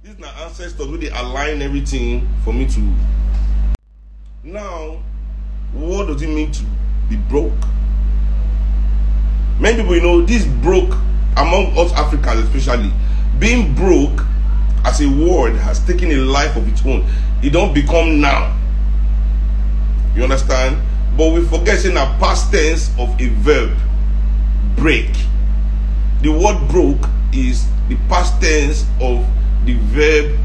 These are ancestors where they align everything for me to. Now, what does it mean to be broke? Many people, this broke, among us Africans especially, being broke as a word has taken a life of its own. It don't become now. You understand? But we forget saying a past tense of a verb, break. The word broke is the past tense of the verb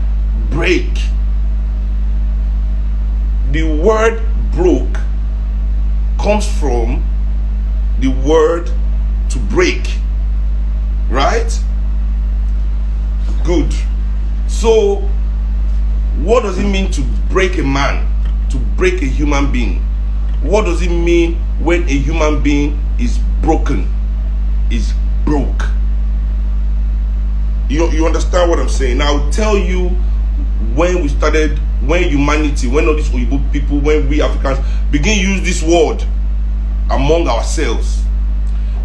break. The word broke comes from the word to break, right? Good. So what does it mean to break a man, to break a human being? What does it mean when a human being is broken, is broke? You understand what I'm saying? Now I'll tell you when humanity, when all these Oyibo people, when we Africans begin to use this word among ourselves.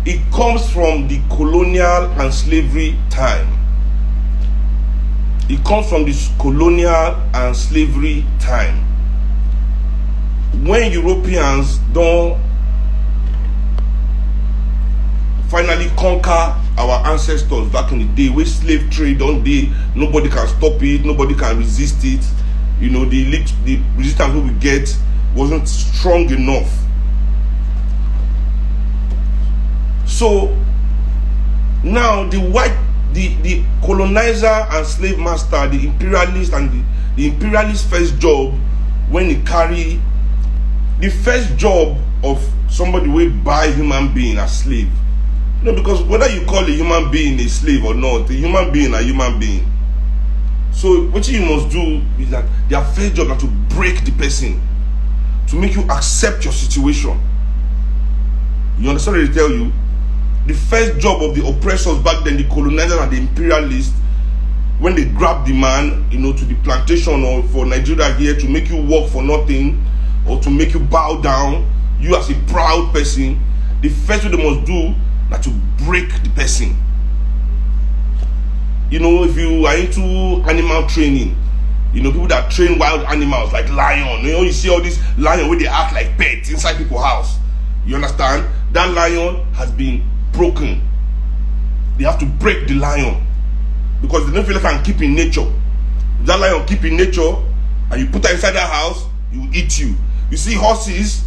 It comes from the colonial and slavery time. It comes from this colonial and slavery time. When Europeans don't finally conquer our ancestors back in the day, where slave trade on day, nobody can stop it, nobody can resist it. The resistance we get wasn't strong enough. So now the colonizer and slave master, the imperialist, and the imperialist first job when he carry the first job of somebody will buy human being as slave. Because whether you call a human being a slave or not, a human being a human being. So what you must do is that their first job is to break the person, to make you accept your situation. You understand what they tell you? The first job of the oppressors back then, the colonizers and the imperialists, when they grab the man, to the plantation or for Nigeria here to make you work for nothing or to make you bow down, you as a proud person, the first thing they must do is to break the person. If you are into animal training, people that train wild animals like lion, you see all these lions where they act like pets inside people's house. You understand? That lion has been broken. They have to break the lion because they don't feel like I can keep in nature. If that lion keep in nature and you put her inside that house, he will eat you. You see horses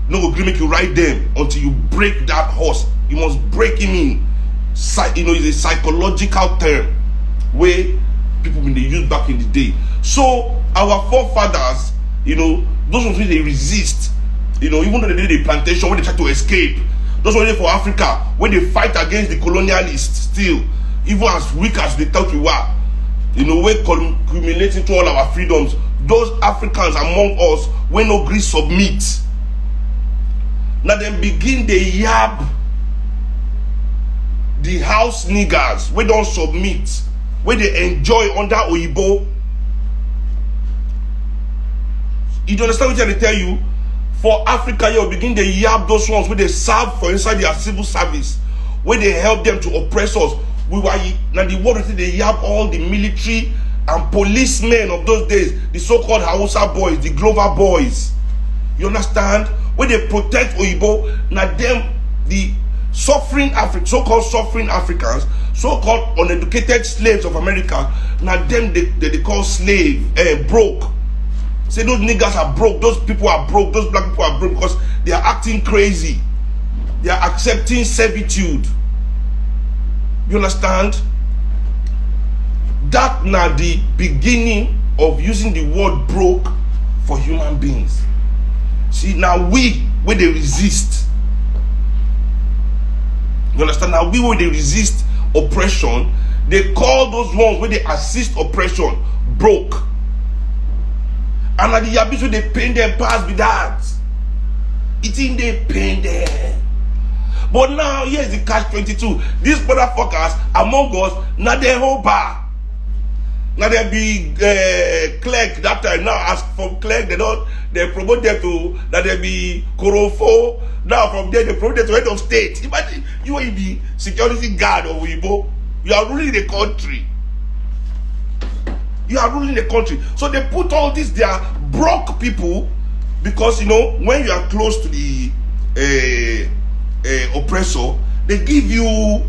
no agree make you ride them until you break that horse. You must break him in. It's a psychological term where people when they use back in the day. So our forefathers, those ones they resist. Even though they did the plantation when they try to escape. Those were for Africa when they fight against the colonialists still, even as weak as they thought we were. We're culminating to all our freedoms. Those Africans among us when no agree submit. Now then begin the yab the house niggers we don't submit, where they enjoy under Oyibo. You don't understand what I tell you? For Africa, you begin the yab those ones where they serve for inside their civil service, where they help them to oppress us. Now the world they yab all the military and policemen of those days, the so-called Hausa boys, the Glover boys. You understand? Where they protect Oyibo, now them the suffering so-called suffering Africans, so-called uneducated slaves of America, now them they call slave, broke. Say those niggas are broke, those people are broke, those black people are broke because they are acting crazy. They are accepting servitude. You understand? That now the beginning of using the word broke for human beings. See, now where they resist. You understand? Now where they resist oppression, they call those ones where they assist oppression broke. And at the abyss where they pain them past with that. It's in they pain them. But now here's the catch-22. These motherfuckers among us, now they whole bar. Now they be clerk that time. Now as from clerk, they promote them to that they be Korofo. Now from there they promote them to head of state. Imagine you are the security guard of Oyibo. You are ruling the country. You are ruling the country. So they put all this, they are broke people, because, you know, when you are close to the oppressor, they give you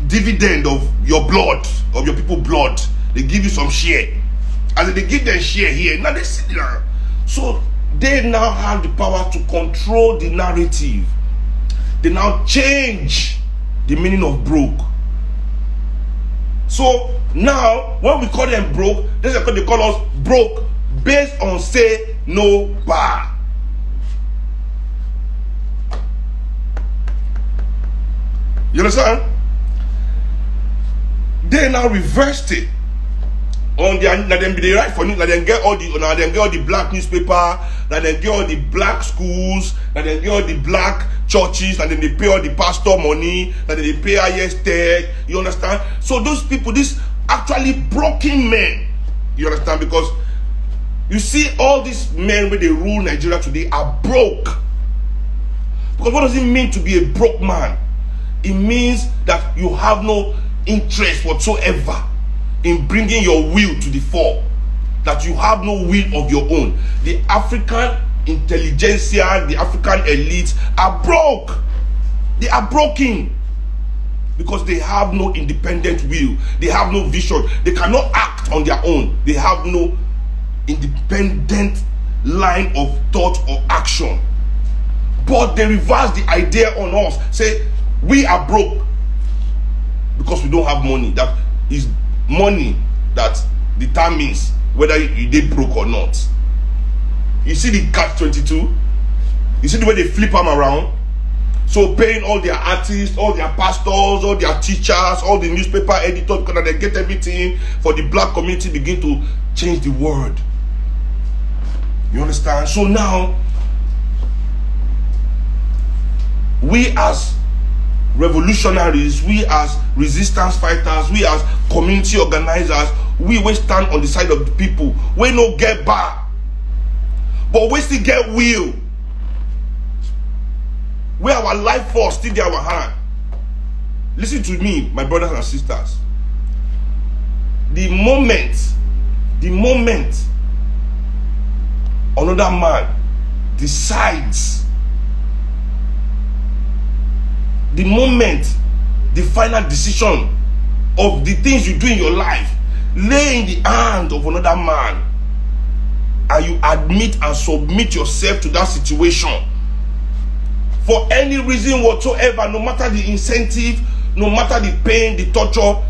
dividend of your blood, of your people blood. They give you some share. And they give them share here. Now they sit there. So they now have the power to control the narrative. They now change the meaning of broke. So now, when we call them broke, they call us broke based on say no bar. You understand? They now reversed it. On their, now them they write for you, now they get all the black newspaper, now they get all the black schools, now they get all the black churches, and then they pay all the pastor money, and then they pay highest tech. You understand? So those people, these actually broken men, you understand? Because you see, all these men when they rule Nigeria today are broke. Because what does it mean to be a broke man? It means that you have no interest whatsoever in bringing your will to the fore, that you have no will of your own. The African intelligentsia, the African elites are broke. They are broken because they have no independent will. They have no vision. They cannot act on their own. They have no independent line of thought or action. But they reverse the idea on us. Say, we are broke because we don't have money. That is money that determines whether you did broke or not. You see the catch-22? You see the way they flip them around? So paying all their artists, all their pastors, all their teachers, all the newspaper editors, because they get everything for the black community, begin to change the word. You understand? So now, we as revolutionaries, we as resistance fighters, we as community organizers, we will stand on the side of the people. We no get back, but we still get will. Where our life force still in our hand. Listen to me, my brothers and sisters. The moment another man decides, the moment the final decision of the things you do in your life lay in the hand of another man, and you admit and submit yourself to that situation for any reason whatsoever, no matter the incentive, no matter the pain, the torture,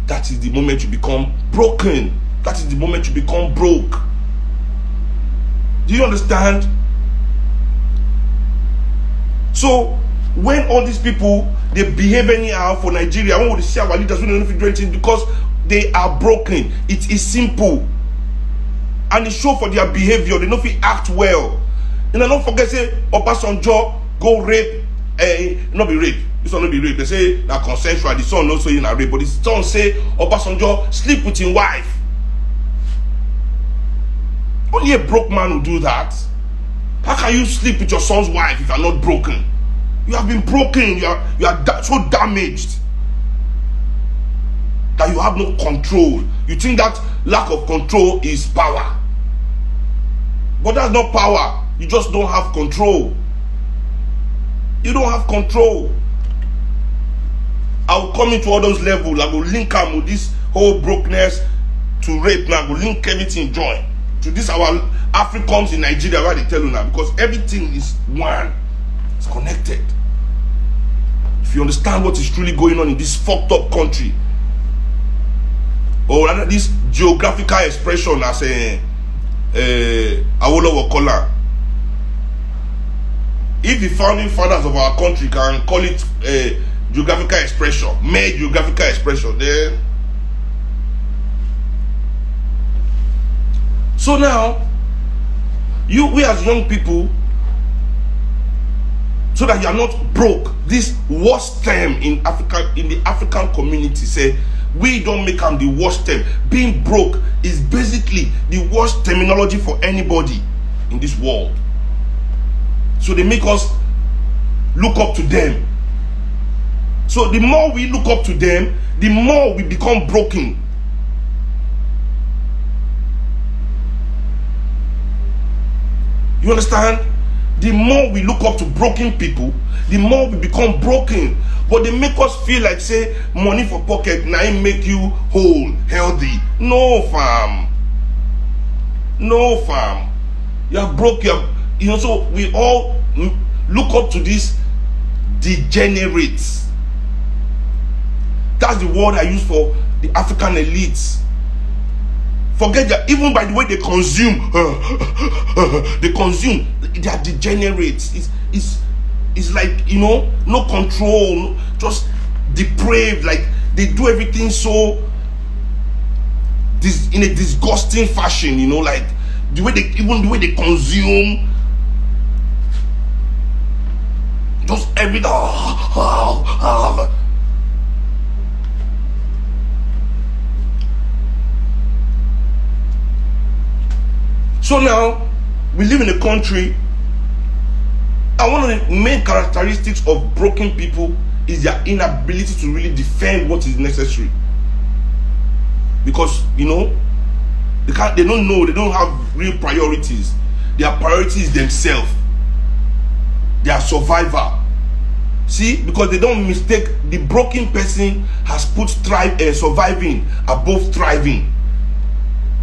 that is the moment you become broken. That is the moment you become broke. Do you understand? So when all these people, they behave anyhow for Nigeria, when we see our leaders, we don't know if do anything, because they are broken. It is simple, and it show for their behavior. They don't feel act well. And don't forget, say Obasanjo go rape, not be rape. This one not be rape. They say that consensual. The son also in a rape, but the son say Obasanjo sleep with his wife. Only a broke man will do that. How can you sleep with your son's wife if you are not broken? You have been broken. You are so damaged that you have no control. You think that lack of control is power, but that's not power. You just don't have control. You don't have control. I will come into all those levels. I will link up with this whole brokenness to rape. Now I will link everything join to this our Africans in Nigeria, where they tell you now, because everything is one. It's connected. If you understand what is truly going on in this fucked up country, or rather this geographical expression as a Awolowo call, if the founding fathers of our country can call it a geographical expression, mere geographical expression, then so now we as young people, so that you are not broke, this worst term in Africa, in the African community, say we don't make them the worst term. Being broke is basically the worst terminology for anybody in this world. So they make us look up to them. So the more we look up to them, the more we become broken. You understand? The more we look up to broken people, the more we become broken. But they make us feel like, say, money for pocket, now it make you whole, healthy. No, fam. No, fam. You're broke. So we all look up to these degenerates. That's the word I use for the African elites. Forget that, even by the way they consume, they are degenerates. It's like, no control, just depraved. Like, they do everything so in a disgusting fashion, like the way they consume, just everything. So now we live in a country, and one of the main characteristics of broken people is their inability to really defend what is necessary. Because they don't know, they don't have real priorities. Their priorities themselves. Their survival. See, because they don't mistake, the broken person has put surviving above thriving.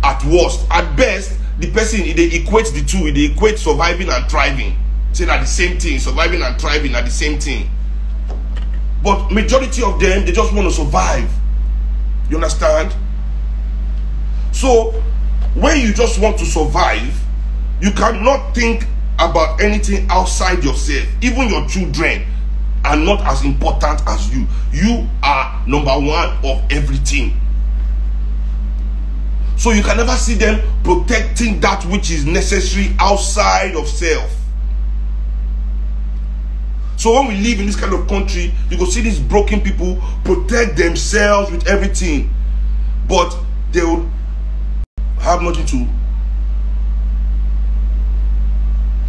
At worst, at best, the person, they equate the two, they equate surviving and thriving. Say that the same thing, surviving and thriving are the same thing. But majority of them, they just want to survive. You understand? So, when you just want to survive, you cannot think about anything outside yourself. Even your children are not as important as you. You are number one of everything. So you can never see them protecting that which is necessary outside of self. So when we live in this kind of country, you go see these broken people protect themselves with everything, but they will have nothing to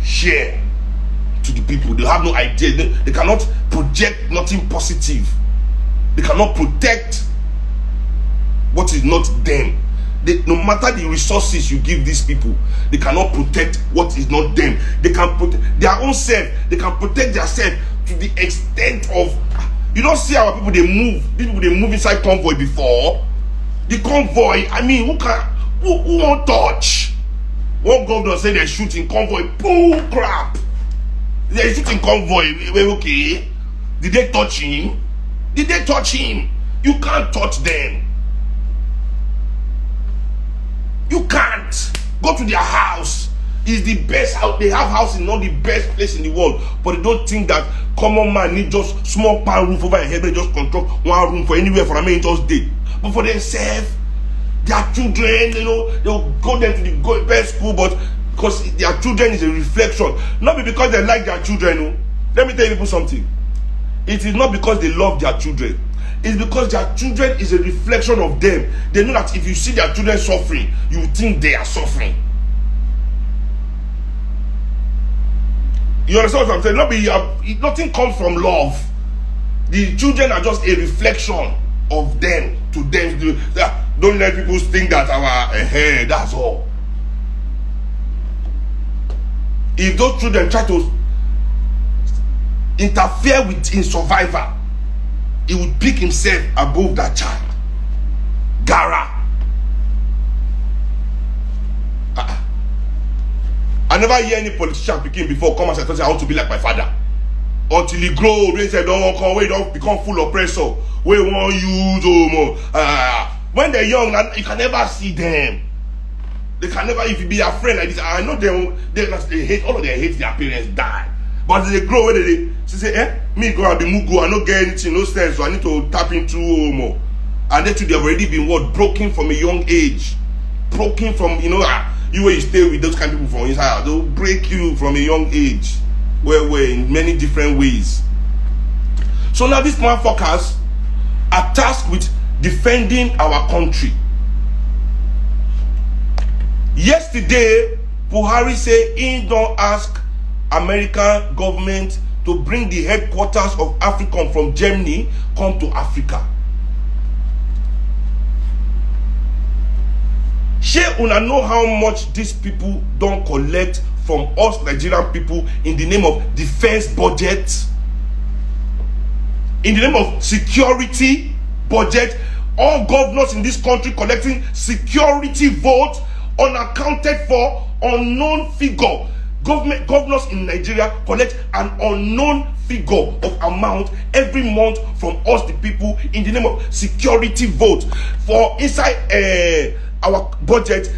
share to the people. They have no idea. They cannot project nothing positive. They cannot protect what is not them. No matter the resources you give these people, they cannot protect what is not them. They can protect their own self. They can protect their self to the extent of, you don't see our people, they move. These people, they move inside convoy before. The convoy, I mean, who won't touch? One governor said they're shooting convoy. Boom, crap. They're shooting convoy. Okay. Did they touch him? Did they touch him? You can't touch them. You can't. Go to their house. It's the best house. They have house in not the best place in the world. But they don't think that common man need just small pan roof over your head. They just control one room for anywhere for a man just day. But for themselves, their children, they'll go there to the best school, but because their children is a reflection. Not because they like their children. Let me tell you people something. It is not because they love their children. It's because their children is a reflection of them. They know that if you see their children suffering, you think they are suffering. You understand what I'm saying? Nothing comes from love. The children are just a reflection of them to them. Don't let people think that that's all. If those children try to interfere in survival, he would pick himself above that child. Gara. I never hear any politician picking before come and say, I want to be like my father. Until he grow, they say, don't come away, don't become full oppressor. We won't use when they're young, you can never see them. They can never, if you be a friend like this, I know they hate, all of them hate their parents die. But as they grow, when they say, me go out the mugu, I don't get anything, no sense, so I need to tap into more. And they too, they've already been broken from a young age. Broken from, you where you stay with those kind of people from inside, they'll break you from a young age. Where in many different ways. So now these motherfuckers are tasked with defending our country. Yesterday, Buhari said he don't ask American government to bring the headquarters of Africom from Germany come to Africa. Shey una know how much these people don't collect from us Nigerian people in the name of defense budget, in the name of security budget. All governors in this country collecting security votes, unaccounted for, unknown figure. Governors in Nigeria collect an unknown figure of amount every month from us the people in the name of security vote. For inside our budget,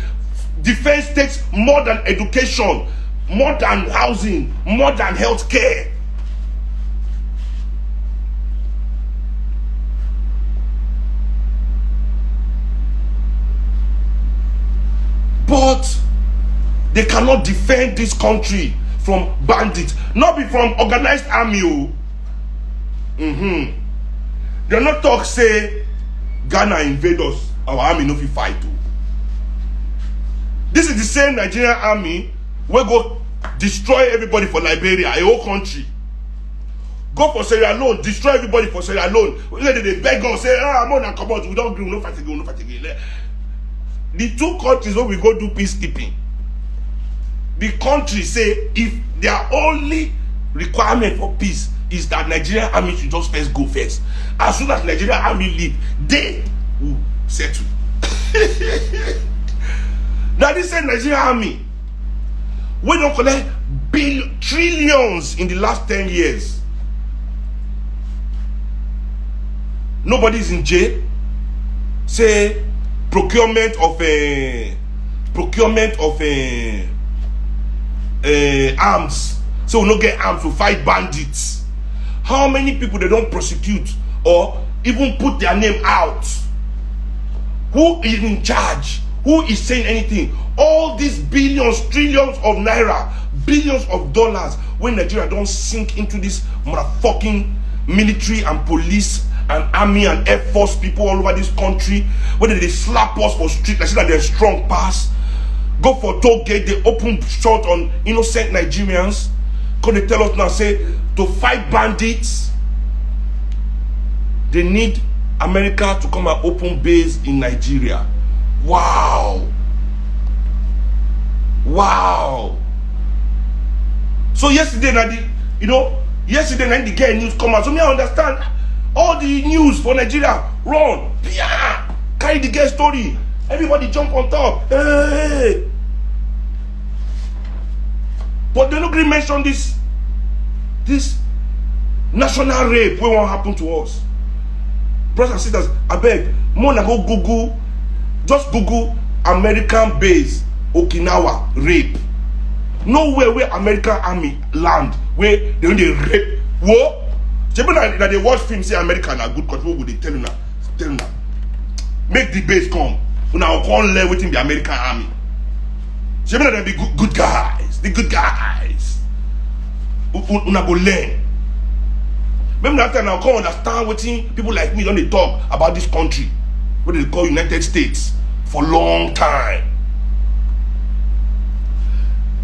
defense takes more than education, more than housing, more than health care. But they cannot defend this country from bandits, not be from organized army. They're not talk say Ghana invade us, our army no fit fight. This is the same Nigerian army wey go destroy everybody for Liberia, a whole country. Go for Sierra Leone, destroy everybody for Sierra Leone. They beg us, say, I'm on a command, we don't agree, no fight again, no fight again. The two countries where we go do peacekeeping, the country say if their only requirement for peace is that Nigerian army should just first go first. As soon as Nigerian army leave, they will settle. Now this same Nigerian army, we don't collect trillions in the last 10 years. Nobody's in jail. Say procurement of arms. So we no get arms to fight bandits. How many people they don't prosecute or even put their name out? Who is in charge? Who is saying anything? All these billions, trillions of naira, billions of dollars, when Nigeria don't sink into this motherfucking military and police and army and air force people all over this country, whether they slap us for street, like say that they're strong pass, go for toll gate, they open shot on innocent Nigerians. Because they tell us now, say, to fight bandits, they need America to come and open base in Nigeria. Wow. Wow. So yesterday, yesterday night the girl news come out. So me I understand all the news for Nigeria. Run. Yeah. Carry the girl story. Everybody jump on top. Hey. But they don't really mention this national rape wey won't happen to us. Brothers and sisters, I beg, more than go Google, just Google American base Okinawa rape. Nowhere where American army land where they rape. Whoa! That they watch film say America na good country. What would they tell you now? Tell you now. Make the base come. Now can't learn within the American army. They be good guys. The good guys. Una go learn. Maybe that time now come understand what people like me don't they talk about this country, what they call United States, for long time.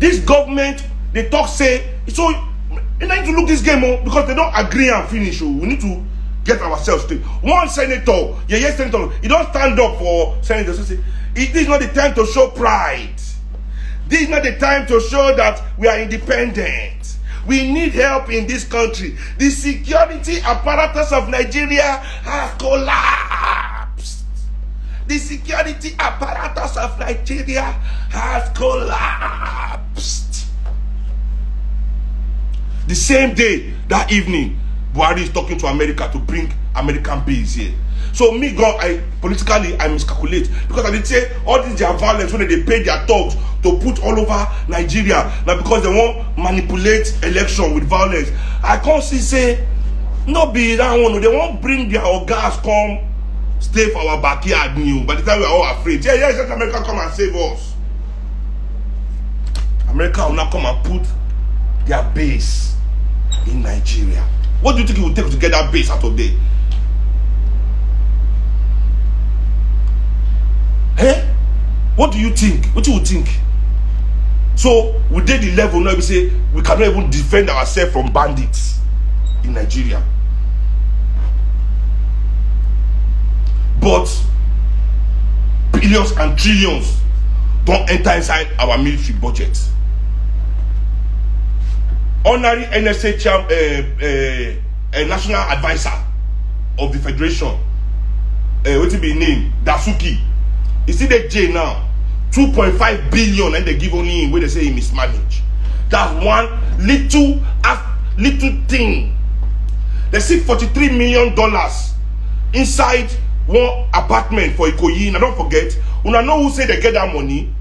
This government, they talk say, so you need to look this game on because they don't agree and finish. We need to get ourselves straight. One senator, senator, he don't stand up for senators. Say, it is not the time to show pride. This is not the time to show that we are independent. We need help in this country. The security apparatus of Nigeria has collapsed. The security apparatus of Nigeria has collapsed. The same day, that evening, Buhari is talking to America to bring American base here. So me, God, politically, I miscalculate. Because I did say, all this their violence, when they pay their thugs to put all over Nigeria, now because they won't manipulate election with violence. I can't see, say, no be that one. They won't bring their gas come, stay for our backyard new. By the time we are all afraid. Yeah, let America come and save us. America will now come and put their base in Nigeria. What do you think it will take to get that base out of there? Eh? What do you think? What do you think? So we did the level now we say we cannot even defend ourselves from bandits in Nigeria. But billions and trillions don't enter inside our military budget. Honorary NSA national advisor of the federation, what will be named Dasuki. You see the J now, 2.5 billion, and they give only him where they say he mismanaged. That's one little thing. They see $43 million inside one apartment for Ikoyi. Now don't forget, una know who say they get that money?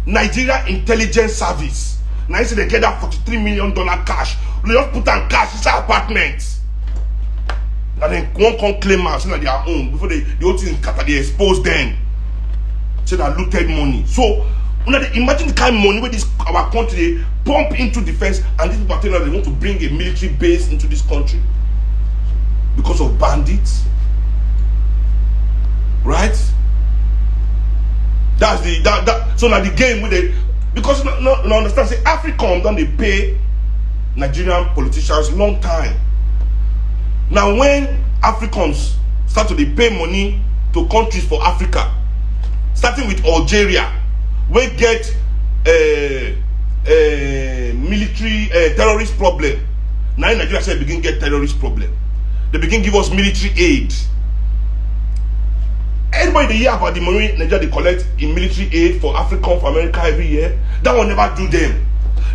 Nigeria Intelligence Service. Now you say they get that $43 million cash. They just put on cash inside apartments. And then one can claim us so their own before the whole thing they expose them. Say that looted money. So imagine the kind of money where this our country they pump into defense, and these people they want to bring a military base into this country because of bandits. Right? That's the so now the game with it, because no understand, say Africom don't they pay Nigerian politicians long time. Now when Africans start to pay money to countries for Africa, starting with Algeria, we get military terrorist problem. Now in Nigeria say begin get terrorist problem. They begin give us military aid. Everybody they hear about the money Nigeria they collect in military aid for Africa, for America every year. That will never do them.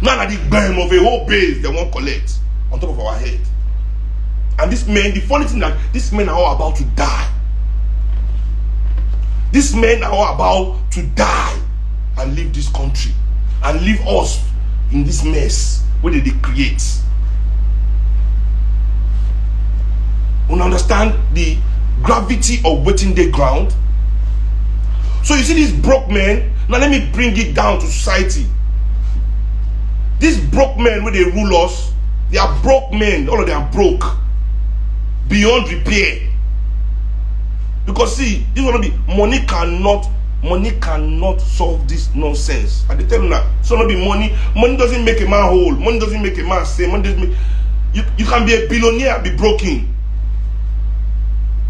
Now that the bam of a whole base they won't collect on top of our head. And this men, the funny thing that these men are all about to die. These men are all about to die and leave this country and leave us in this mess where they create. You understand the gravity of waiting the ground? So you see these broke men. Now let me bring it down to society. These broke men where they rule us, they are broke men. All of them are broke beyond repair. Because see, this will be money cannot solve this nonsense. And they tell you that so not be money. Money doesn't make a man whole. Money doesn't make a man sane. Money doesn't make, you can be a billionaire, be broken.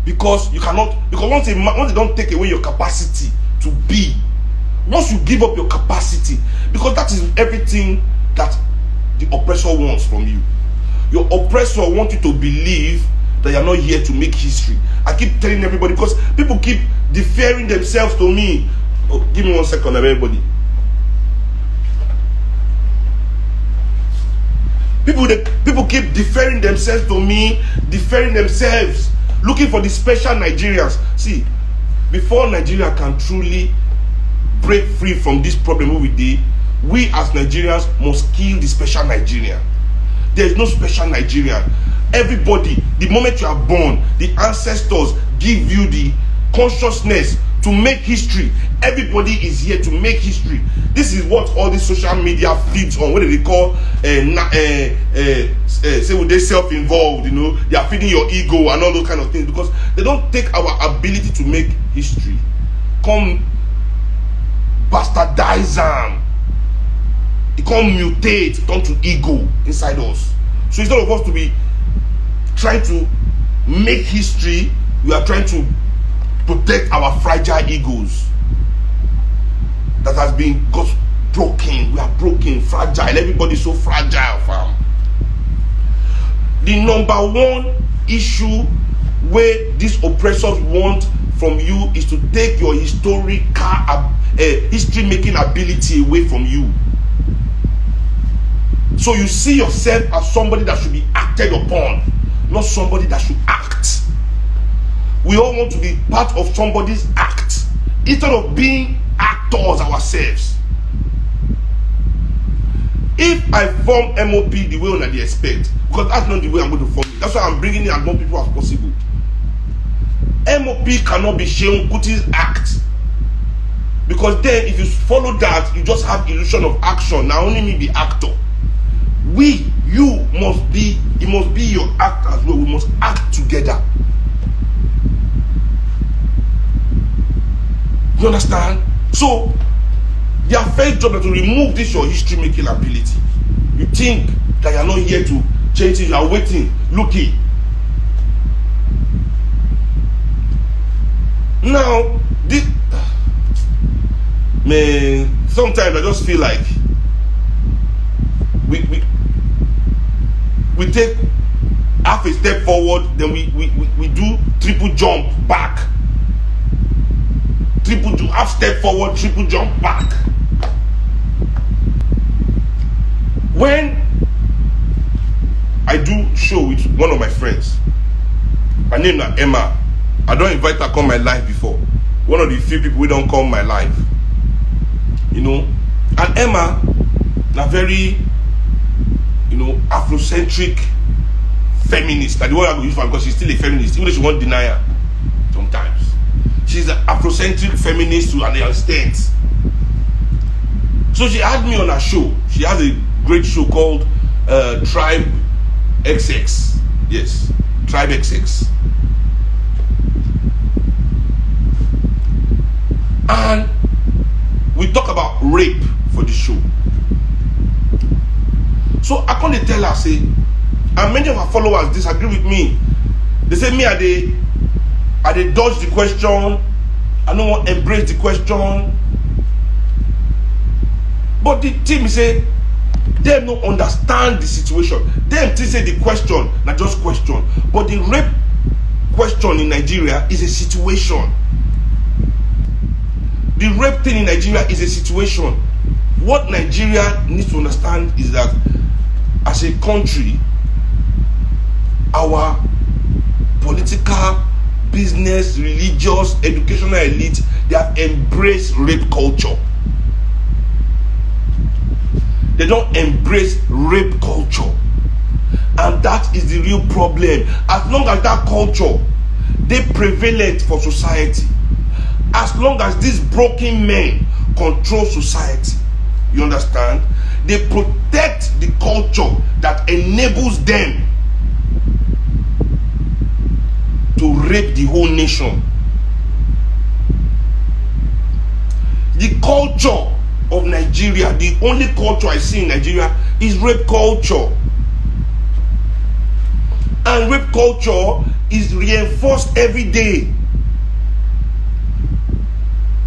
Because you cannot, because once they don't take away your capacity to be, once you give up your capacity, because that is everything that the oppressor wants from you. Your oppressor wants you to believe that you're not here to make history. I keep telling everybody, because people keep deferring themselves to me. Oh, give me 1 second, everybody. People keep deferring themselves to me, deferring themselves, looking for the special Nigerians. See, before Nigeria can truly break free from this problem we did, we as Nigerians must kill the special Nigerian. There is no special Nigerian. Everybody, the moment you are born, the ancestors give you the consciousness to make history. Everybody is here to make history. This is what all this social media feeds on. What do they call say with they self-involved, you know, they are feeding your ego and all those kind of things, because they don't take our ability to make history. Come bastardize them. It come mutate, turn to ego inside us. So instead of us to be trying to make history, we are trying to protect our fragile egos that has been got broken. We are broken, fragile. Everybody's so fragile, fam. The number one issue where these oppressors want from you is to take your historical history-making ability away from you. So you see yourself as somebody that should be acted upon, not somebody that should act. We all want to be part of somebody's act instead of being actors ourselves. If I form MOP the way they expect, because that's not the way I'm going to form it. That's why I'm bringing in as more people as possible. MOP cannot be Seun Kuti's act. Because then if you follow that, you just have illusion of action. Now only me be actor. You must be, it must be your act as well. We must act together. You understand? So, their first job is to remove this your history-making ability. You think that you're not here to change it, you are waiting, looking. Now, Man, sometimes I just feel like we take half a step forward, then we do triple jump back. Half step forward, triple jump back. When I do show with one of my friends, her name is Emma. I don't invite her to come my life before. One of the few people who don't come my life. You know, and Emma, a very, you know, Afrocentric feminist. That's the word I will use for her, because she's still a feminist, even though she won't deny her sometimes. She's an Afrocentric feminist to an extent. So she had me on her show. She has a great show called Tribe XX. Yes, Tribe XX. And we talk about rape for the show. So I can't tell her, say, and many of her followers disagree with me. They say me, I they dodge the question. I don't want to embrace the question. But the team say they don't understand the situation. They say the question, not just question. But the rape question in Nigeria is a situation. The rape thing in Nigeria is a situation. What Nigeria needs to understand is that as a country, our political, business, religious, educational elite, they have embraced rape culture. They don't embrace rape culture. And that is the real problem. As long as that culture, they prevalent for society, as long as these broken men control society, you understand? They protect the culture that enables them to rape the whole nation. The culture of Nigeria, the only culture I see in Nigeria is rape culture. And rape culture is reinforced every day.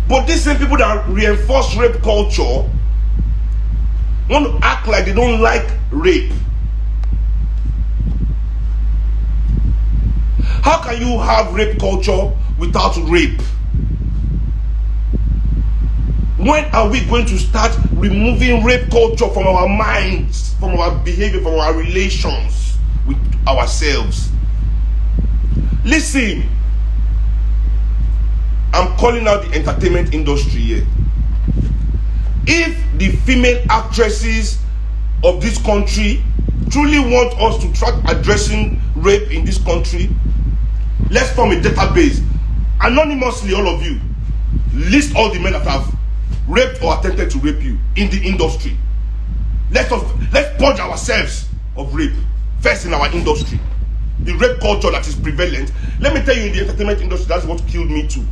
But these same people that reinforce rape culture want to act like they don't like rape. How can you have rape culture without rape? When are we going to start removing rape culture from our minds, from our behavior, from our relations with ourselves? Listen, I'm calling out the entertainment industry here. If the female actresses of this country truly want us to start addressing rape in this country, let's form a database. Anonymously, all of you, list all the men that have raped or attempted to rape you in the industry. Let's purge ourselves of rape first in our industry. The rape culture that is prevalent. Let me tell you, in the entertainment industry, that's what killed me too.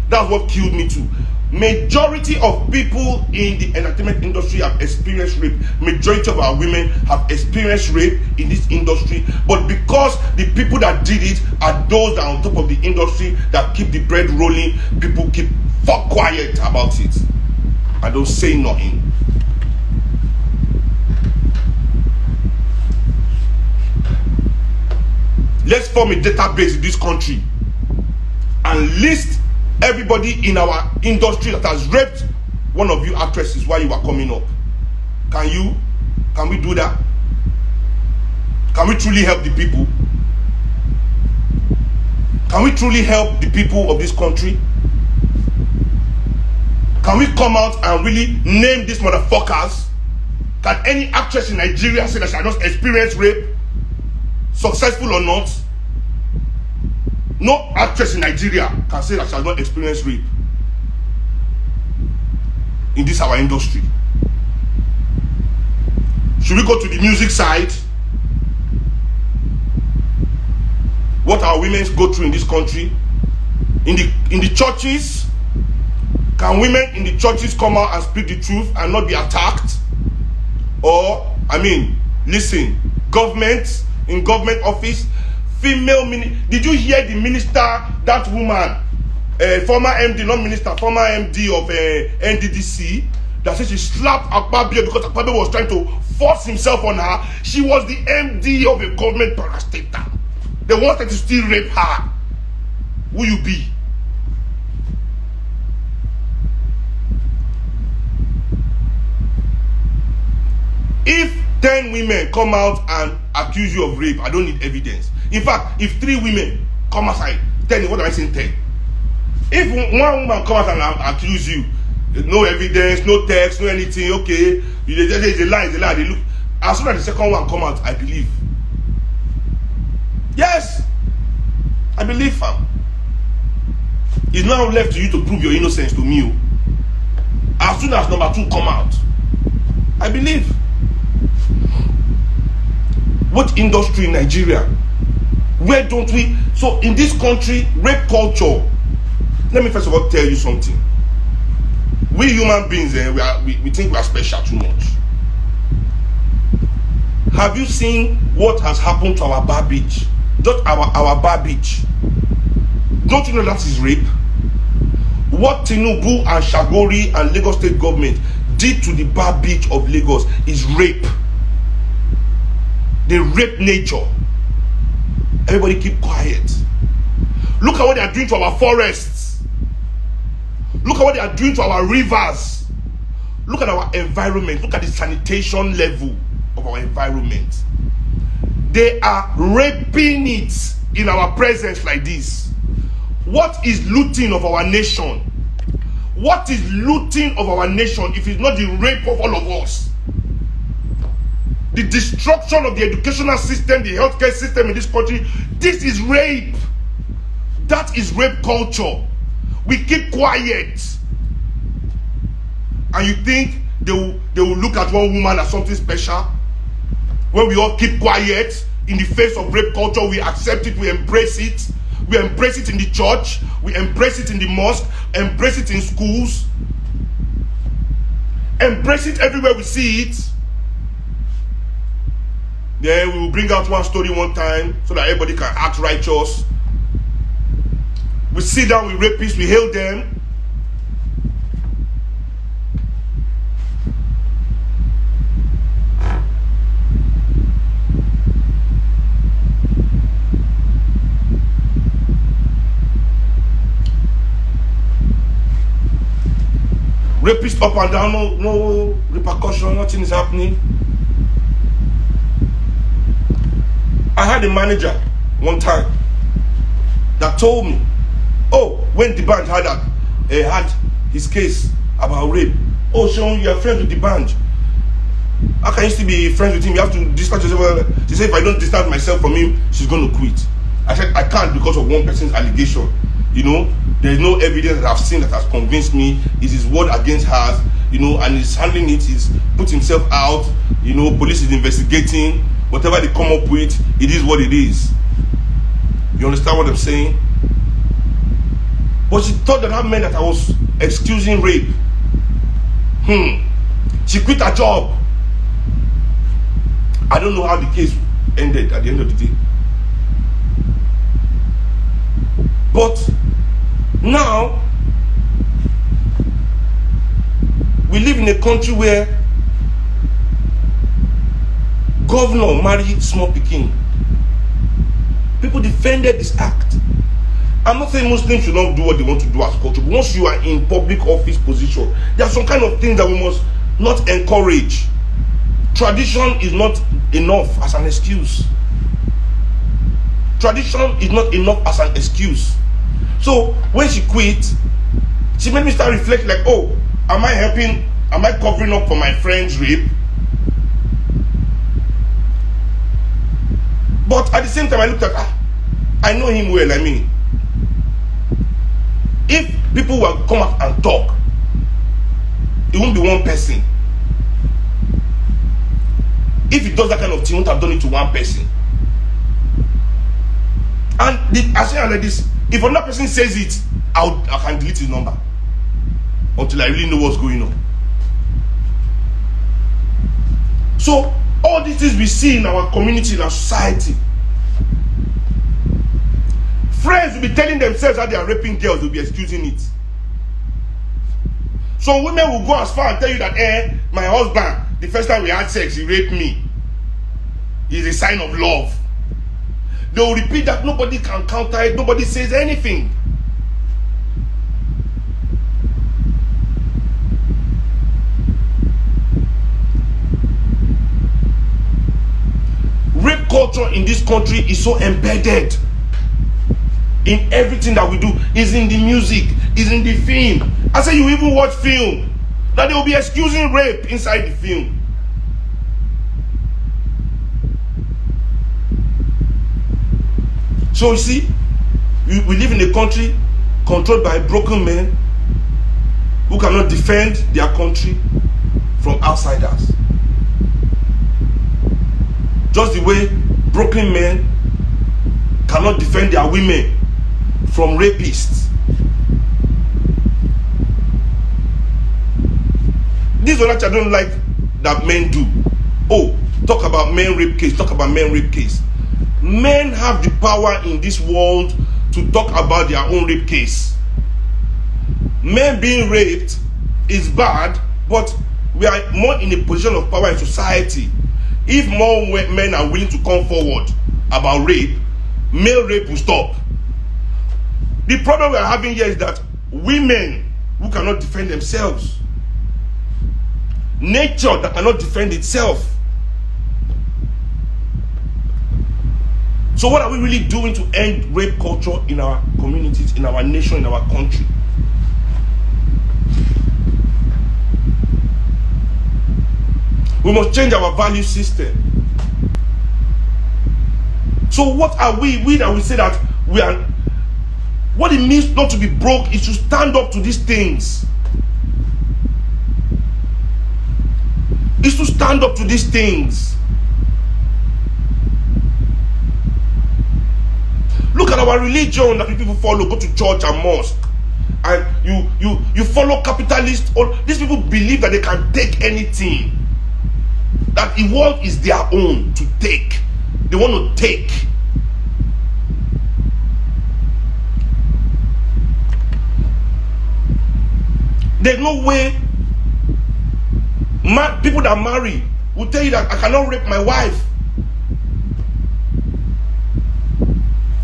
That's what killed me too. Majority of people in the entertainment industry have experienced rape. Majority of our women have experienced rape in this industry. But because the people that did it are those that are on top of the industry that keep the bread rolling, people keep fuck quiet about it. I don't say nothing. Let's form a database in this country and list everybody in our industry that has raped one of you actresses while you were coming up. Can we do that? Can we truly help the people? Can we truly help the people of this country? Can we come out and really name these motherfuckers? Can any actress in Nigeria say that she has not experienced rape? Successful or not? No actress in Nigeria can say that she has not experienced rape in this our industry. Should we go to the music side? What our women go through in this country? In the churches, can women in the churches come out and speak the truth and not be attacked? Or, listen, government, in government office, female did you hear the minister, that woman former MD, not minister, former MD of NDDC, that said she slapped Akpabio because Akpabio was trying to force himself on her. She was the MD of a government parastatal. They wanted to still rape her. Who you be? If 10 women come out and accuse you of rape, I don't need evidence. In fact, if 3 women come outside, 10, what am I saying 10? If one woman comes out and accuse you, no evidence, no text, no anything, okay, it's a lie, they look. As soon as the second one come out, I believe. Yes, I believe her. It's now left to you to prove your innocence to me. As soon as number 2 come out, I believe. What industry in Nigeria? Where don't we? So in this country, rape culture. Let me first of all tell you something. We human beings, we think we are special too much. Have you seen what has happened to our bar beach? Just our bar beach. Don't you know that is rape? What Tinubu and Shagori and Lagos State government did to the bar beach of Lagos is rape. They rape nature. Everybody keep quiet. Look at what they are doing to our forests. Look at what they are doing to our rivers. Look at our environment. Look at the sanitation level of our environment. They are raping it in our presence like this. What is looting of our nation? What is looting of our nation if it's not the rape of all of us? The destruction of the educational system, the healthcare system in this country, this is rape. That is rape culture. We keep quiet. And you think they will look at one woman as something special? When we all keep quiet in the face of rape culture, we accept it, we embrace it. We embrace it in the church, we embrace it in the mosque, embrace it in schools, embrace it everywhere we see it. Then we will bring out one story one time so that everybody can act righteous. We sit down with rapists, we hail them. Rapists up and down, no repercussion, nothing is happening. I had a manager one time that told me, oh, when D'banj had his case about rape, oh, Sean, you are friends with D'banj. How can you still be friends with him? You have to distance yourself. She said, if I don't distance myself from him, she's going to quit. I said, I can't because of one person's allegation. You know, there's no evidence that I've seen that has convinced me. It's his word against hers, you know, and he's handling it. He's put himself out. You know, police is investigating. Whatever they come up with, it is what it is. You understand what I'm saying? But she thought that meant that I was excusing rape. She quit her job. I don't know how the case ended at the end of the day. But now, we live in a country where governor married small pikin. People defended this act. I'm not saying Muslims should not do what they want to do as culture, but once you are in public office position, there are some kind of things that we must not encourage. Tradition is not enough as an excuse. Tradition is not enough as an excuse. So when she quit, she made me start reflecting like, oh, am I covering up for my friend's rape? But at the same time, I looked at, I know him well. I mean, if people will come out and talk, it won't be one person. If he does that kind of thing, he won't have done it to one person. And I say like this, if another person says it, I can delete his number until I really know what's going on. So all these things we see in our community, in our society, Friends will be telling themselves that they are raping girls, they'll be excusing it. Some women will go as far and tell you that, my husband, the first time we had sex, he raped me. It's a sign of love. They will repeat that, nobody can counter it, nobody says anything. Rape culture in this country is so embedded in everything that we do. Is in the music, is in the film. I say you even watch film, that they will be excusing rape inside the film. So you see, we live in a country controlled by broken men who cannot defend their country from outsiders. Just the way broken men cannot defend their women from rapists. This is what I don't like that men do. Oh, talk about men rape case, talk about men rape case. Men have the power in this world to talk about their own rape case. Men being raped is bad, but we are more in a position of power in society. If more men are willing to come forward about rape, male rape will stop. The problem we are having here is that women who cannot defend themselves, nature that cannot defend itself. So what are we really doing to end rape culture in our communities, in our nation, in our country? We must change our value system. So what are we that we say that we are, what it means not to be broke is to stand up to these things. Is to stand up to these things. Look at our religion that people follow, go to church and mosque. And you follow capitalists. Or these people believe that they can take anything. That the world is their own to take. They want to take. There's no way people that marry will tell you that I cannot rape my wife.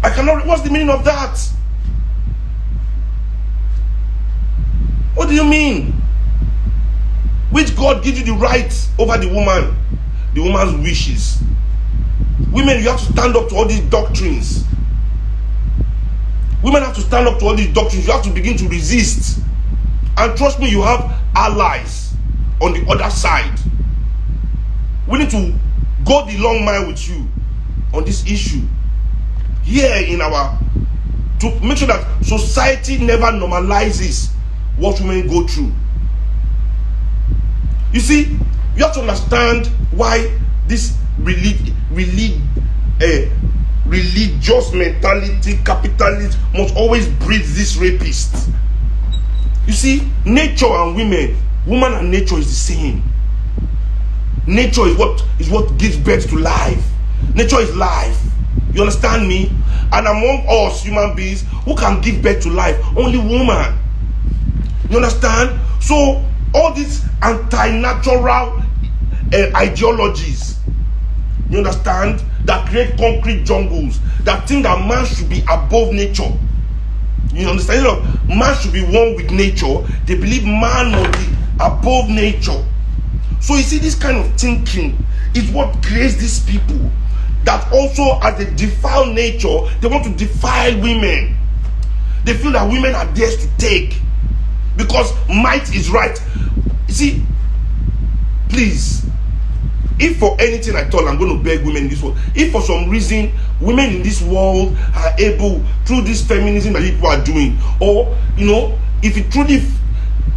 I cannot. What's the meaning of that? What do you mean? Which God gives you the right over the woman? The woman's wishes. Women, you have to stand up to all these doctrines. Women have to stand up to all these doctrines. You have to begin to resist. And trust me, you have allies on the other side. We need to go the long mile with you on this issue. Here in our, to make sure that society never normalizes what women go through. You see, you have to understand why this religious mentality, capitalism must always breed these rapists. You see, nature and woman and nature is the same. Nature is what gives birth to life. Nature is life. You understand me? And among us human beings, who can give birth to life? Only woman. You understand? So all these anti-natural ideologies, you understand, that create concrete jungles, that think that man should be above nature. You understand? You know, man should be one with nature. They believe man must be above nature. So you see, this kind of thinking is what creates these people that also, as they defile nature, they want to defile women. They feel that women are theirs to take because might is right. You see, please, if for anything at all, I'm going to beg women in this world, if for some reason women in this world are able, through this feminism that people are doing, or, you know, if it truly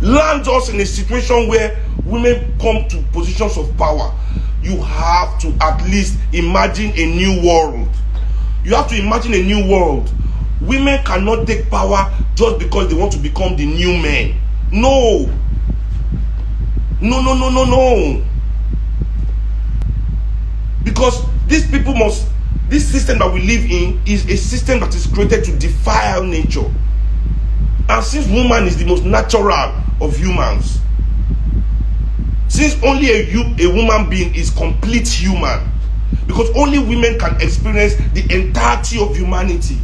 lands us in a situation where women come to positions of power, you have to at least imagine a new world. You have to imagine a new world. Women cannot take power just because they want to become the new men. No. No, no, no, no, no. Because these people this system that we live in is a system that is created to defile nature. And since woman is the most natural of humans, since only a woman being is complete human, because only women can experience the entirety of humanity.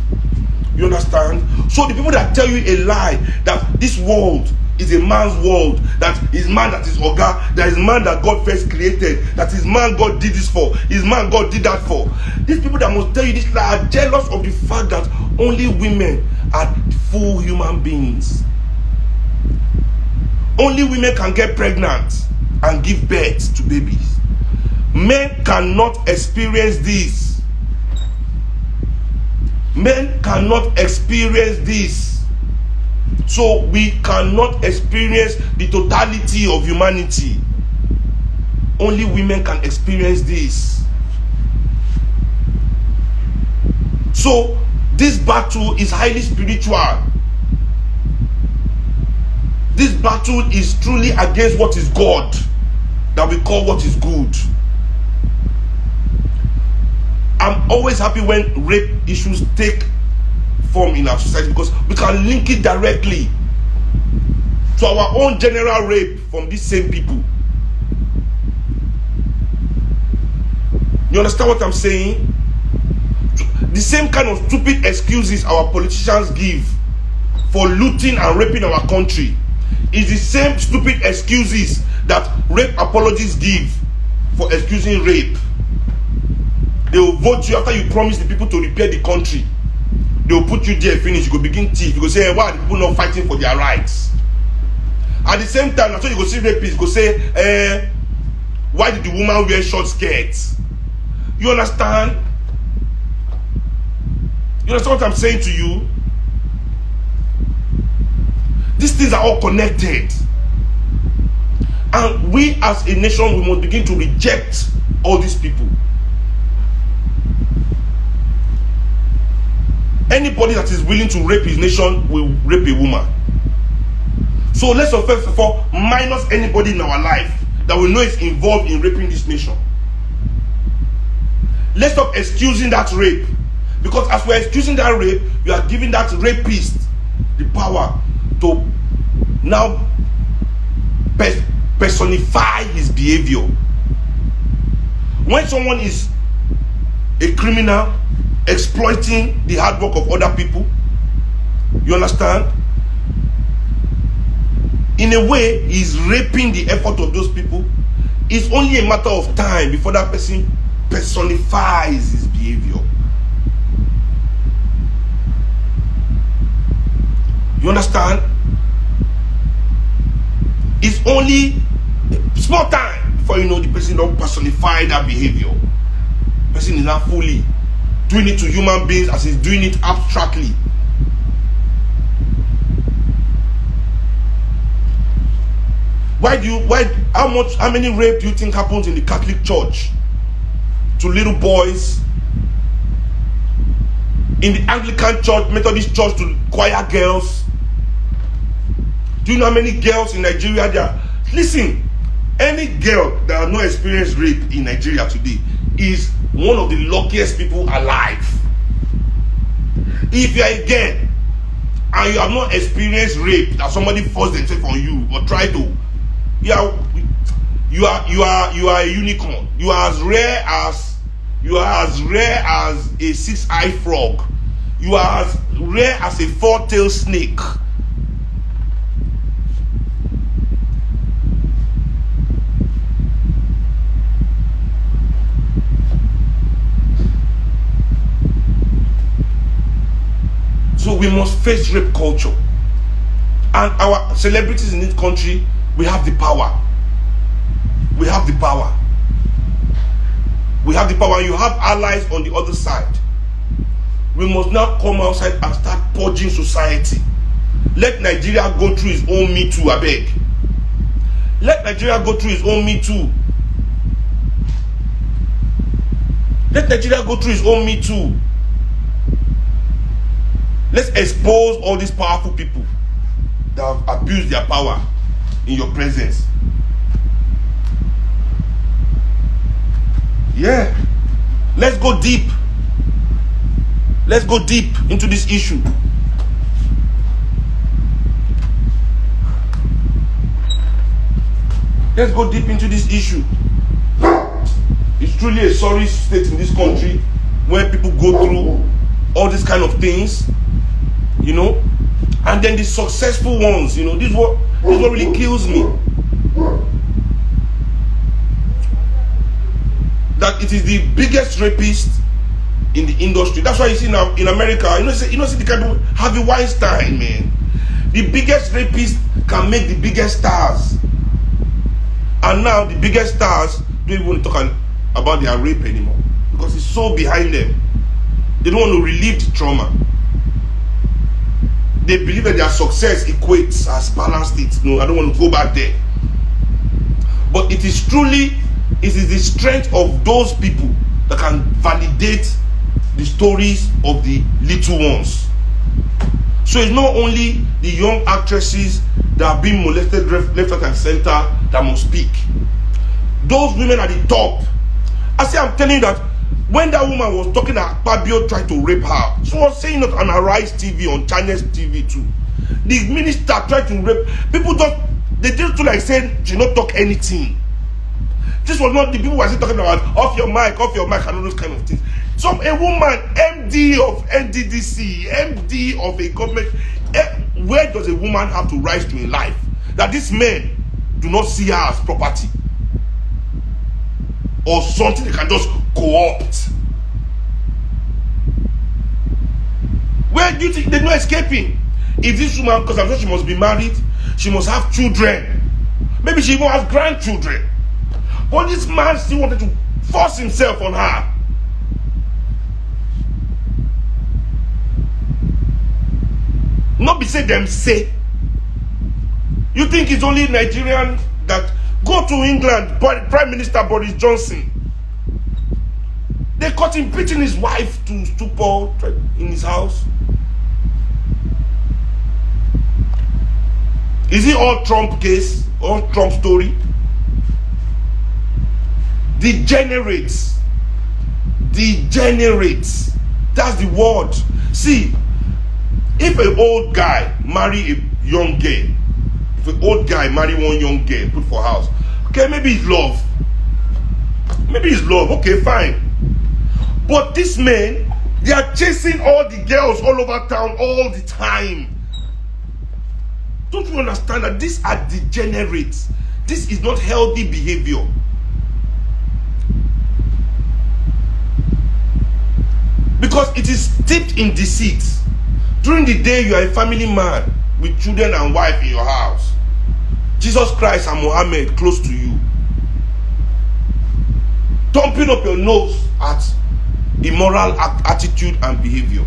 You understand? So the people that tell you a lie that this world is a man's world, that is man that is Oga, that is man that God first created, that is man God did this for, is man God did that for. These people that must tell you this lie are jealous of the fact that only women are full human beings. Only women can get pregnant and give birth to babies. Men cannot experience this. Men cannot experience this. So we cannot experience the totality of humanity. Only women can experience this. So this battle is highly spiritual. This battle is truly against what is God, that we call what is good. I'm always happy when rape issues take form in our society, because we can link it directly to our own general rape from these same people. You understand what I'm saying? The same kind of stupid excuses our politicians give for looting and raping our country is the same stupid excuses that rape apologists give for excusing rape. They will vote you after you promise the people to repair the country. They will put you there, finish. You go begin thief. You go say, why are the people not fighting for their rights? At the same time, that's why you go see rapists. You go say, why did the woman wear short skirts? You understand? You understand what I'm saying to you? These things are all connected. And we as a nation, we must begin to reject all these people. Anybody that is willing to rape his nation will rape a woman. So let's first of all minus anybody in our life that we know is involved in raping this nation. Let's stop excusing that rape. Because as we're excusing that rape, you are giving that rapist the power to now personify his behavior. When someone is a criminal, exploiting the hard work of other people, you understand? In a way, he's raping the effort of those people. It's only a matter of time before that person personifies his behavior. You understand? It's only a small time before you know the person don't personify that behavior. The person is not fully doing it to human beings as he's doing it abstractly. How many rape do you think happens in the Catholic Church to little boys? In the Anglican Church, Methodist Church, to choir girls? Do you know how many girls in Nigeria there? Listen, any girl that has not experienced rape in Nigeria today is one of the luckiest people alive. If you are a girl and you have not experienced rape, that somebody forced themselves on you or tried to, you are a unicorn. You are as rare as a six-eyed frog. You are as rare as a four-tailed snake. So we must face rape culture. And our celebrities in this country, we have the power. We have the power. We have the power. You have allies on the other side. We must now come outside and start purging society. Let Nigeria go through its own Me Too, I beg. Let Nigeria go through its own Me Too. Let Nigeria go through its own Me Too. Let's expose all these powerful people that have abused their power in your presence. Yeah. Let's go deep. Let's go deep into this issue. Let's go deep into this issue. It's truly a sorry state in this country where people go through all these kind of things, you know, and then the successful ones, you know, this is what really kills me. That it is the biggest rapist in the industry. That's why you see now in America, you know, see the kind of Harvey Weinstein, man. The biggest rapist can make the biggest stars. And now the biggest stars don't even talk about their rape anymore because it's so behind them. They don't want to relieve the trauma. They believe that their success equates as balanced it. No, I don't want to go back there. But it is the strength of those people that can validate the stories of the little ones. So it's not only the young actresses that are being molested left, right, and center that must speak. Those women at the top. I'm telling you that when that woman was talking that Fabio tried to rape her, she was saying it on Arise TV, on Channels TV too. The minister tried to rape. People they just like saying she not talk anything. This was not the people who were talking about off your mic, and all those kind of things. A woman, MD of NDDC, MD of a government, where does a woman have to rise to in life? That these men do not see her as property or something they can just co-opt. Where do you think they're not escaping? If this woman, because I'm sure she must be married, she must have children. Maybe she even has grandchildren. But this man still wanted to force himself on her. Not be say them say. You think it's only Nigerian that go to England, Prime Minister Boris Johnson. They caught him beating his wife to stupor in his house. Is it all Trump case, all Trump story? Degenerates. Degenerates. That's the word. See, if an old guy marry a young girl, if an old guy marry one young girl, put for house, okay, maybe it's love. Maybe it's love, okay, fine. But these men, they are chasing all the girls all over town all the time. Don't you understand that these are degenerates? This is not healthy behavior. Because it is steeped in deceit. During the day, you are a family man with children and wife in your house. Jesus Christ and Muhammad close to you. Thumping up your nose at immoral attitude and behavior.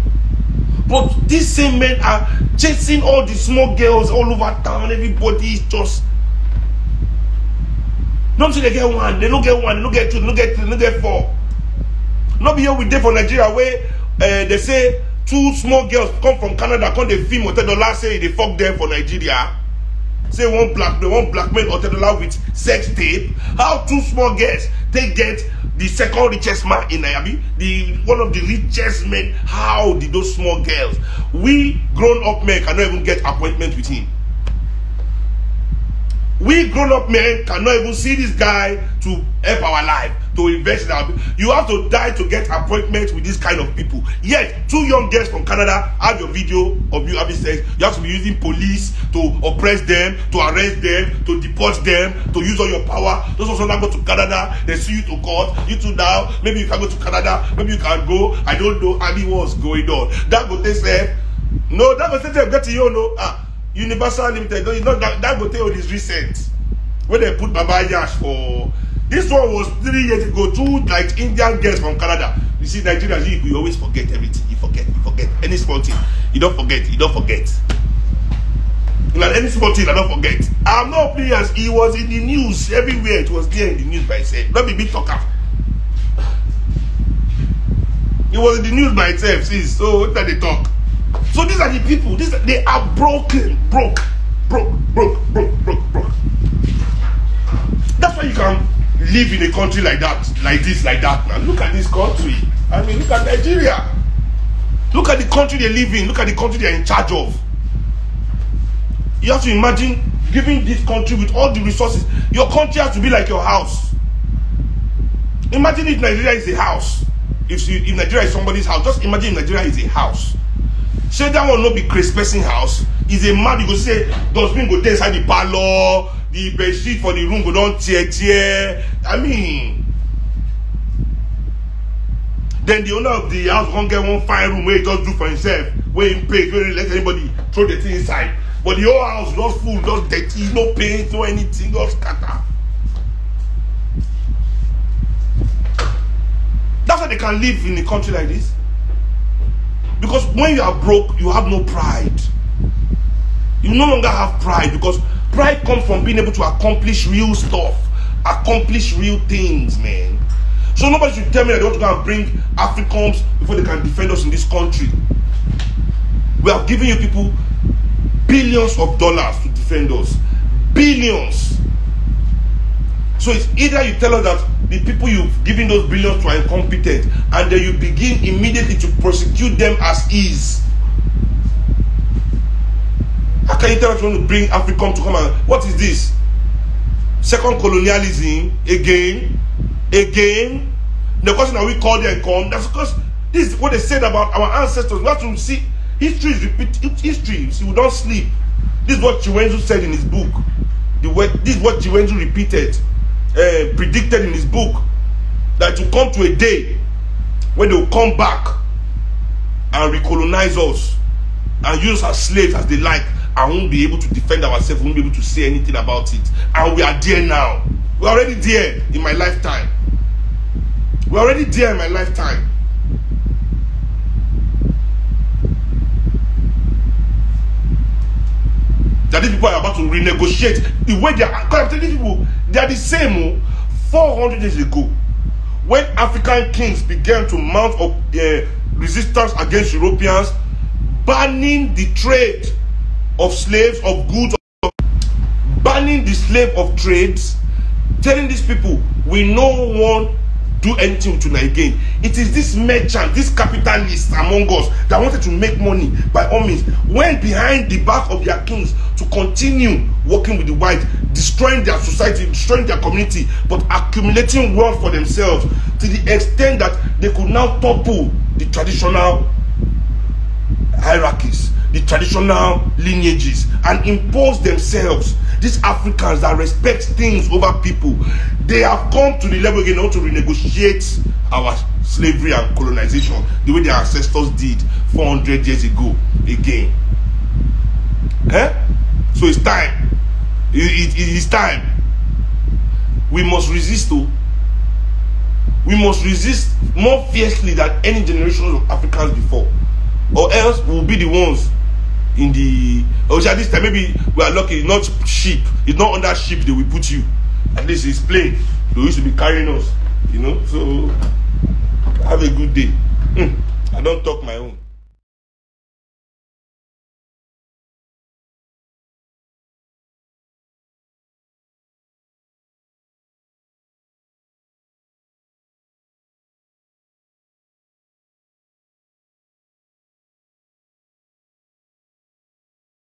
But these same men are chasing all the small girls all over town. Everybody is just... Don't say they get one, they don't get one, they don't get two, they don't get three, they don't get four. Not be here with them for Nigeria where they say two small girls come from Canada, come they film $10, say they fuck them for Nigeria. Say one black man $10 with sex tape. How two small girls they get the second richest man in Nairobi, one of the richest men? How did those small girls? We grown up men cannot even get appointment with him. We grown up men cannot even see this guy to help our life, to invest in our... You have to die to get appointments with this kind of people. Yet, two young girls from Canada have your video of you having sex. You have to be using police to oppress them, to arrest them, to deport them, to use all your power. Those also now go to Canada, they sue you to court. You two now, maybe you can go to Canada, maybe you can go. I don't know, what's going on. That go they say, no, that go say, get to you, no. Universal Limited, you know that hotel is recent. When they put Baba Yash for... This one was 3 years ago. Two like Indian girls from Canada. You see, Nigerians, you always forget everything. You forget. Any small thing, you don't forget. Like any small thing, I don't forget. I'm not playing. He was in the news everywhere. It was there in the news by itself. Not be big talker. It was in the news by itself. See, so what they talk? So these are the people. They are broken. Broke. That's why you can live in a country like that, like this, like that. Now look at this country. I mean, look at Nigeria. Look at the country they live in. Look at the country they're in charge of. You have to imagine giving this country with all the resources. Your country has to be like your house. Imagine if Nigeria is a house. If Nigeria is somebody's house, just imagine if Nigeria is a house. Say that one not be Chris person house. Is a man, you go say, dustbin go there inside the parlor, the bed sheet for the room go down tear. I mean, then the owner of the house won't get one fine room where he just do for himself, where he pay, where he let anybody throw the thing inside. But the whole house just full, just dirty, no paint, no anything, just scatter. That's why they can live in a country like this. Because when you are broke, you have no pride. You no longer have pride, because pride comes from being able to accomplish real stuff, accomplish real things, man. So nobody should tell me that they want to go and bring Africans before they can defend us in this country. We have given you people billions of dollars to defend us. Billions. So it's either you tell us that the people you've given those billions to are incompetent, and then you begin immediately to prosecute them as is. How can you tell us you want to bring Africans to come and... What is this? Second colonialism? Again? The question that we call them come, that's because this is what they said about our ancestors. We have to see, history is history. See, we don't sleep. This is what Chiwendu said in his book. This is what Chiwendu repeated, predicted in his book, that to come to a day when they will come back and recolonize us and use us as slaves as they like, and won't be able to defend ourselves, won't be able to say anything about it. And we are there now. We're already there in my lifetime. We're already there in my lifetime. That these people are about to renegotiate the way they are. Because I'm telling these people, they are the same 400 years ago, when African kings began to mount up resistance against Europeans, banning the trade of slaves, of goods, banning the slave of trades, telling these people, we no one do anything to again. It is this merchant, this capitalist among us that wanted to make money by all means, went behind the back of their kings to continue working with the white, destroying their society, destroying their community, but accumulating wealth for themselves to the extent that they could now topple the traditional hierarchies, the traditional lineages, and impose themselves. These Africans that respect things over people, they have come to the level again now to renegotiate our slavery and colonization the way their ancestors did 400 years ago again. So it's time. It is time. We must resist, though. We must resist more fiercely than any generation of Africans before, or else we will be the ones in the... at this time maybe we are lucky, not sheep. It's not under sheep they will put you. At least it's plain. They used to be carrying us, you know. So have a good day. I don't talk my own.